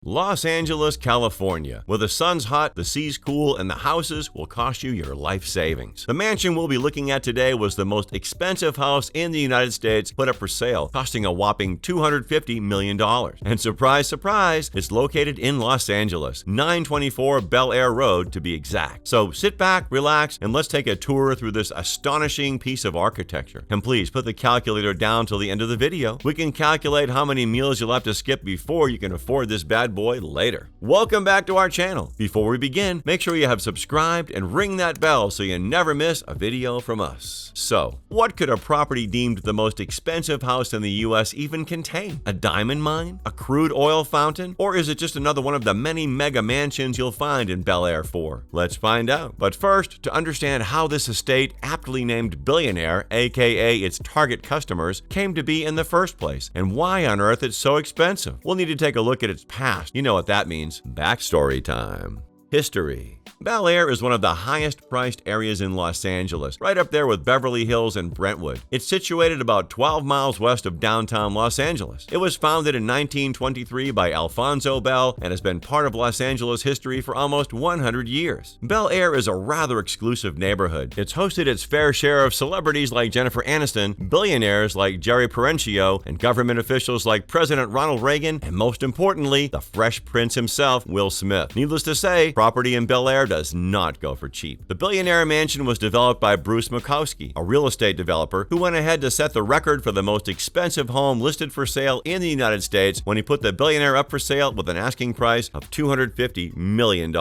Los Angeles, California. Where the sun's hot, the sea's cool, and the houses will cost you your life savings. The mansion we'll be looking at today was the most expensive house in the United States put up for sale, costing a whopping $250 million. And surprise, surprise, it's located in Los Angeles, 924 Bel Air Road to be exact. So sit back, relax, and let's take a tour through this astonishing piece of architecture. And please put the calculator down till the end of the video. We can calculate how many meals you'll have to skip before you can afford this bad boy later. Welcome back to our channel. Before we begin, make sure you have subscribed and ring that bell so you never miss a video from us. So, what could a property deemed the most expensive house in the US even contain? A diamond mine? A crude oil fountain? Or is it just another one of the many mega mansions you'll find in Bel Air 4? Let's find out. But first, to understand how this estate, aptly named Billionaire, aka its target customers, came to be in the first place, and why on earth it's so expensive, we'll need to take a look at its past. You know what that means. Backstory time. History. Bel Air is one of the highest priced areas in Los Angeles, right up there with Beverly Hills and Brentwood. It's situated about 12 miles west of downtown Los Angeles. It was founded in 1923 by Alfonso Bell and has been part of Los Angeles history for almost 100 years. Bel Air is a rather exclusive neighborhood. It's hosted its fair share of celebrities like Jennifer Aniston, billionaires like Jerry Perenchio, and government officials like President Ronald Reagan, and most importantly, the Fresh Prince himself, Will Smith. Needless to say, property in Bel Air does not go for cheap. The Billionaire mansion was developed by Bruce Makowski, a real estate developer who went ahead to set the record for the most expensive home listed for sale in the United States when he put the Billionaire up for sale with an asking price of $250 million.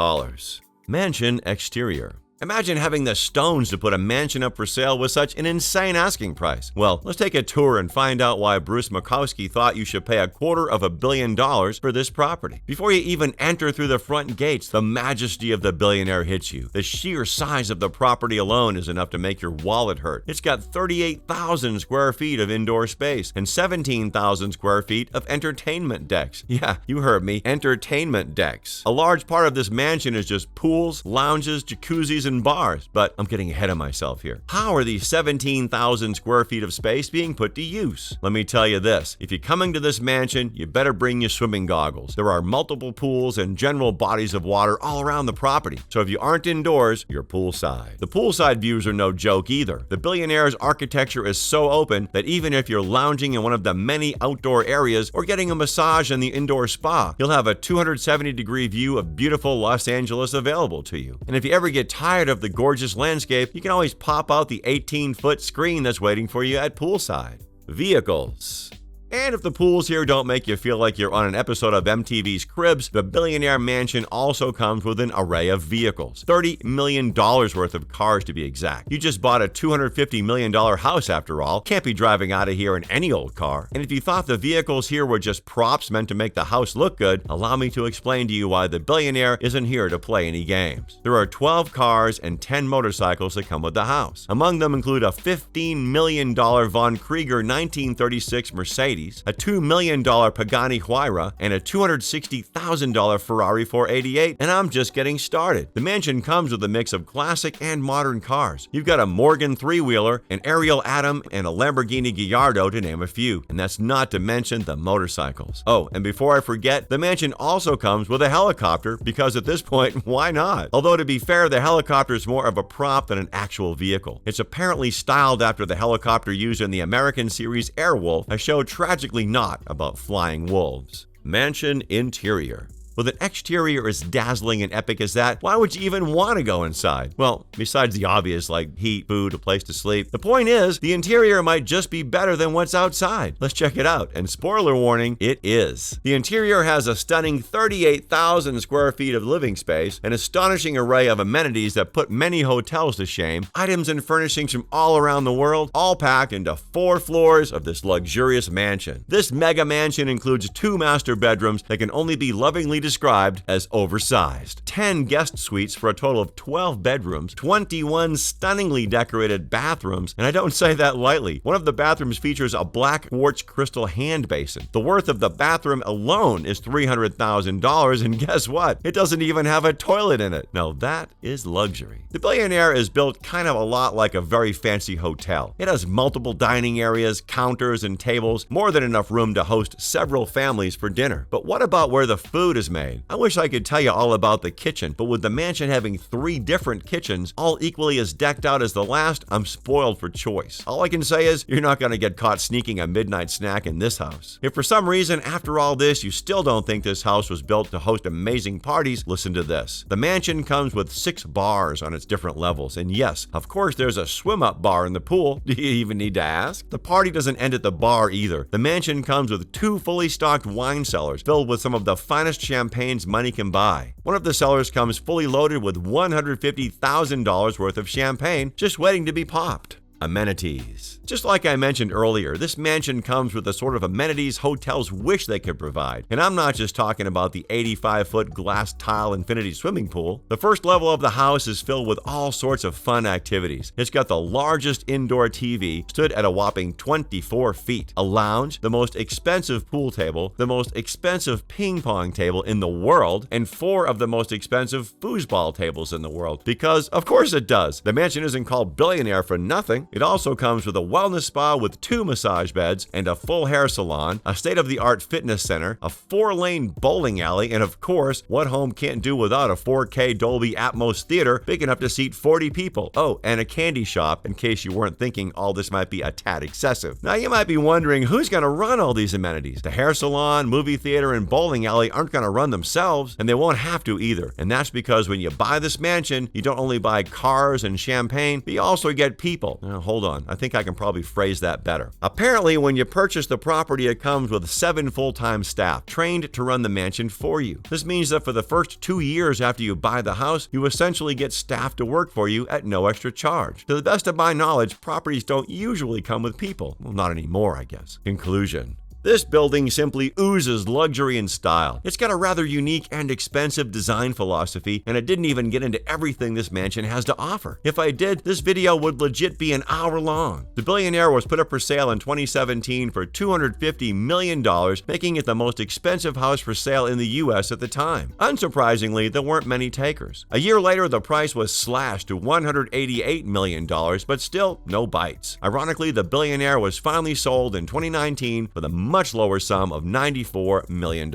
Mansion exterior. Imagine having the stones to put a mansion up for sale with such an insane asking price. Well, let's take a tour and find out why Bruce Makowski thought you should pay $250 million for this property. Before you even enter through the front gates, the majesty of the Billionaire hits you. The sheer size of the property alone is enough to make your wallet hurt. It's got 38,000 square feet of indoor space and 17,000 square feet of entertainment decks. Yeah, you heard me, entertainment decks. A large part of this mansion is just pools, lounges, jacuzzis, and bars, but I'm getting ahead of myself here. How are these 17,000 square feet of space being put to use? Let me tell you this, if you're coming to this mansion, you better bring your swimming goggles. There are multiple pools and general bodies of water all around the property, so if you aren't indoors, you're poolside. The poolside views are no joke either. The Billionaire's architecture is so open that even if you're lounging in one of the many outdoor areas or getting a massage in the indoor spa, you'll have a 270-degree view of beautiful Los Angeles available to you. And if you ever get tired of the gorgeous landscape, you can always pop out the 18-foot screen that's waiting for you at poolside. Vehicles. And if the pools here don't make you feel like you're on an episode of MTV's Cribs, the Billionaire mansion also comes with an array of vehicles. $30 million worth of cars to be exact. You just bought a $250 million house after all. Can't be driving out of here in any old car. And if you thought the vehicles here were just props meant to make the house look good, allow me to explain to you why the Billionaire isn't here to play any games. There are 12 cars and 10 motorcycles that come with the house. Among them include a $15 million Von Krieger 1936 Mercedes, a $2 million Pagani Huayra, and a $260,000 Ferrari 488, and I'm just getting started. The mansion comes with a mix of classic and modern cars. You've got a Morgan three-wheeler, an Ariel Atom, and a Lamborghini Gallardo to name a few, and that's not to mention the motorcycles. Oh, and before I forget, the mansion also comes with a helicopter, because at this point, why not? Although to be fair, the helicopter is more of a prop than an actual vehicle. It's apparently styled after the helicopter used in the American series Airwolf, a show tragically not about flying wolves. Mansion interior. With an exterior as dazzling and epic as that, why would you even want to go inside? Well, besides the obvious like heat, food, a place to sleep, the point is the interior might just be better than what's outside. Let's check it out, and spoiler warning, it is. The interior has a stunning 38,000 square feet of living space, an astonishing array of amenities that put many hotels to shame, items and furnishings from all around the world, all packed into 4 floors of this luxurious mansion. This mega mansion includes 2 master bedrooms that can only be lovingly described as oversized. 10 guest suites for a total of 12 bedrooms, 21 stunningly decorated bathrooms, and I don't say that lightly. One of the bathrooms features a black quartz crystal hand basin. The worth of the bathroom alone is $300,000, and guess what? It doesn't even have a toilet in it. Now that is luxury. The Billionaire is built kind of a lot like a very fancy hotel. It has multiple dining areas, counters, and tables, more than enough room to host several families for dinner. But what about where the food is made? I wish I could tell you all about the kitchen, but with the mansion having 3 different kitchens, all equally as decked out as the last, I'm spoiled for choice. All I can say is, you're not going to get caught sneaking a midnight snack in this house. If for some reason, after all this, you still don't think this house was built to host amazing parties, listen to this. The mansion comes with 6 bars on its different levels, and yes, of course there's a swim-up bar in the pool. Do you even need to ask? The party doesn't end at the bar either. The mansion comes with 2 fully stocked wine cellars filled with some of the finest champagnes money can buy. One of the cellars comes fully loaded with $150,000 worth of champagne just waiting to be popped. Amenities. Just like I mentioned earlier, this mansion comes with the sort of amenities hotels wish they could provide. And I'm not just talking about the 85-foot glass tile infinity swimming pool. The first level of the house is filled with all sorts of fun activities. It's got the largest indoor TV, stood at a whopping 24 feet, a lounge, the most expensive pool table, the most expensive ping pong table in the world, and 4 of the most expensive foosball tables in the world. Because, of course it does. The mansion isn't called Billionaire for nothing. It also comes with a wellness spa with 2 massage beds and a full hair salon, a state-of-the-art fitness center, a 4-lane bowling alley, and of course, what home can't do without a 4K Dolby Atmos theater big enough to seat 40 people? Oh, and a candy shop, in case you weren't thinking all this might be a tad excessive. Now, you might be wondering, who's going to run all these amenities? The hair salon, movie theater, and bowling alley aren't going to run themselves, and they won't have to either. And that's because when you buy this mansion, you don't only buy cars and champagne, but you also get people. Now, hold on, I think I can probably phrase that better. Apparently, when you purchase the property, it comes with 7 full-time staff trained to run the mansion for you. This means that for the first 2 years after you buy the house, you essentially get staff to work for you at no extra charge. To the best of my knowledge, properties don't usually come with people. Well, not anymore, I guess. Conclusion. This building simply oozes luxury and style. It's got a rather unique and expensive design philosophy, and it didn't even get into everything this mansion has to offer. If I did, this video would legit be an hour long. The Billionaire was put up for sale in 2017 for $250 million, making it the most expensive house for sale in the US at the time. Unsurprisingly, there weren't many takers. A year later, the price was slashed to $188 million, but still no bites. Ironically, the Billionaire was finally sold in 2019 for the much lower sum of $94 million.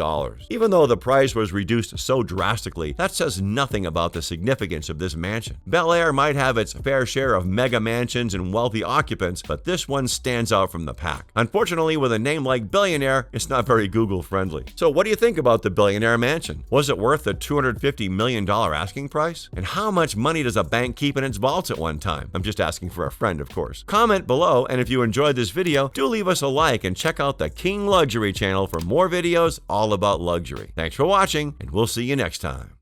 Even though the price was reduced so drastically, that says nothing about the significance of this mansion. Bel Air might have its fair share of mega mansions and wealthy occupants, but this one stands out from the pack. Unfortunately, with a name like Billionaire, it's not very Google friendly. So what do you think about the Billionaire mansion? Was it worth the $250 million asking price? And how much money does a bank keep in its vaults at one time? I'm just asking for a friend, of course. Comment below, and if you enjoyed this video, do leave us a like and check out the King Luxury channel for more videos all about luxury. Thanks for watching, and we'll see you next time.